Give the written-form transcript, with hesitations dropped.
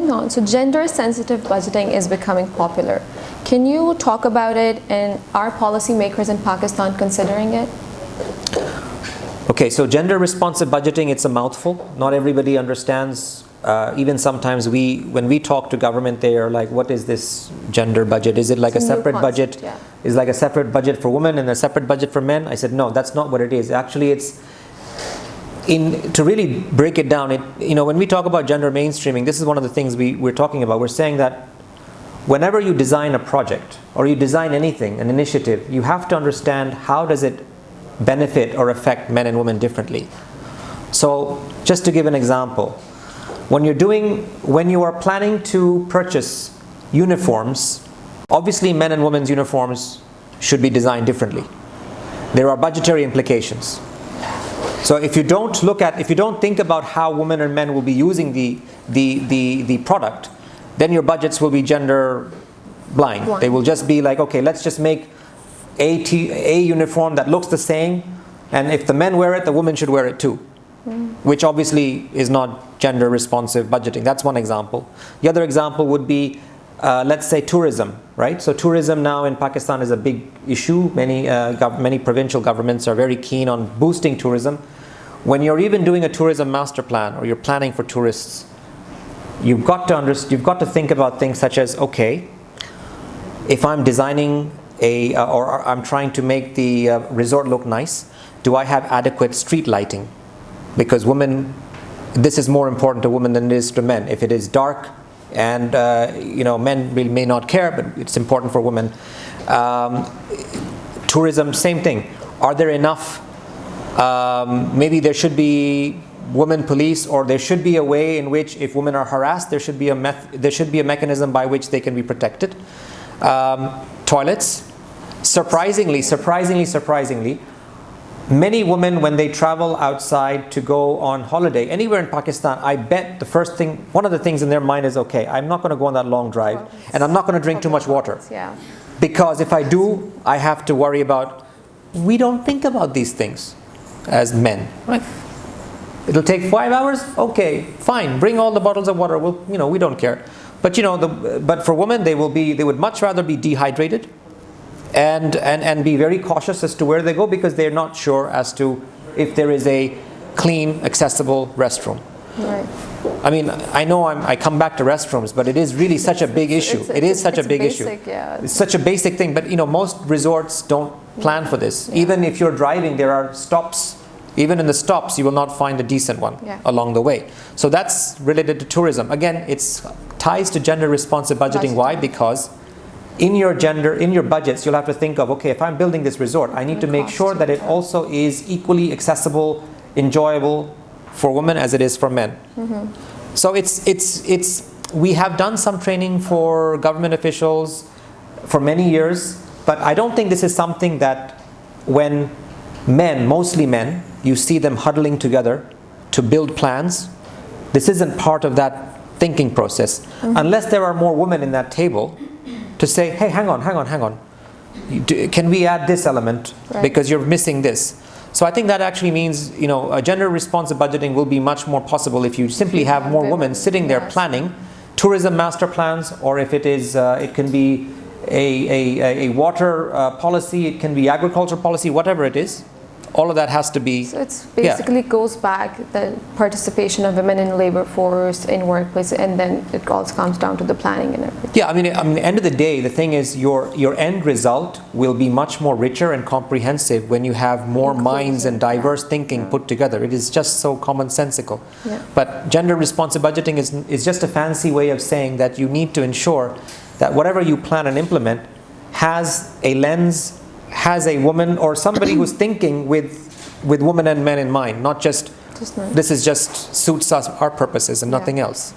moving on, so gender-sensitive budgeting is becoming popular. Can you talk about it, and are policymakers in Pakistan considering it? Okay, so gender-responsive budgeting, it's a mouthful. Not everybody understands. Even sometimes when we talk to government, they are like, what is this gender budget? Is it like a separate budget? Yeah. Is like a separate budget for women and a separate budget for men? I said, no, that's not what it is. Actually, it's to really break it down, when we talk about gender mainstreaming, this is one of the things we're talking about. We're saying that whenever you design a project or you design anything, an initiative, you have to understand how does it benefit or affect men and women differently. So just to give an example, when you are planning to purchase uniforms, obviously men and women's uniforms should be designed differently. There are budgetary implications. So if you don't think about how women and men will be using the product, then your budgets will be gender blind. They will just be like, okay, let's just make a uniform that looks the same, and if the men wear it, the women should wear it too. Which obviously is not gender responsive budgeting. That's one example. The other example would be, let's say tourism, right? So tourism now in Pakistan is a big issue. Many provincial governments are very keen on boosting tourism. When you're even doing a tourism master plan or you're planning for tourists, you've got to think about things such as, okay, if I'm designing or I'm trying to make the resort look nice, do I have adequate street lighting? Because this is more important to women than it is to men. If it is dark, and men may not care, but it's important for women. Tourism, same thing. Are there enough? Maybe there should be women police, or there should be a way in which if women are harassed, there should be a mechanism by which they can be protected. Toilets. Surprisingly, many women, when they travel outside to go on holiday anywhere in Pakistan, I bet one of the things in their mind is, okay, I'm not going to go on that long drive, and I'm not going to drink too much water. Yeah. Because if I do, I have to worry about. We don't think about these things as men, right? It'll take 5 hours. Okay, fine. Bring all the bottles of water. We don't care. But but for women, they would much rather be dehydrated and be very cautious as to where they go, because they're not sure as to if there is a clean, accessible restroom. Right. I mean, I know I come back to restrooms, but it is really such a big issue. It is such a big issue. Yeah. It's such a basic thing, but most resorts don't plan for this. Yeah. Even if you're driving, there are stops. Even in the stops, you will not find a decent one along the way. So that's related to tourism. Again, it's ties to gender responsive budgeting. Why? Because in your budgets, you'll have to think of, okay, if I'm building this resort, I need to make sure that it also is equally accessible, enjoyable for women as it is for men. So we have done some training for government officials for many years, but I don't think this is something that when men, mostly men, you see them huddling together to build plans, this isn't part of that thinking process. Unless there are more women in that table to say, hey, hang on. Can we add this element? Right. Because you're missing this. So I think that actually means, a gender responsive budgeting will be much more possible if you simply have more women sitting there planning tourism master plans, or if it is, it can be a water policy, it can be agriculture policy, whatever it is. All of that has to be. So it's basically goes back the participation of women in labor force, in workplace, and then it also comes down to the planning and everything. Yeah, I mean, at the end of the day, the thing is your end result will be much more richer and comprehensive when you have more minds and diverse thinking put together. It is just so commonsensical. Yeah. But gender responsive budgeting is just a fancy way of saying that you need to ensure that whatever you plan and implement has a lens, has a woman or somebody who's thinking with women and men in mind, not just this is just suits us, our purposes and nothing else.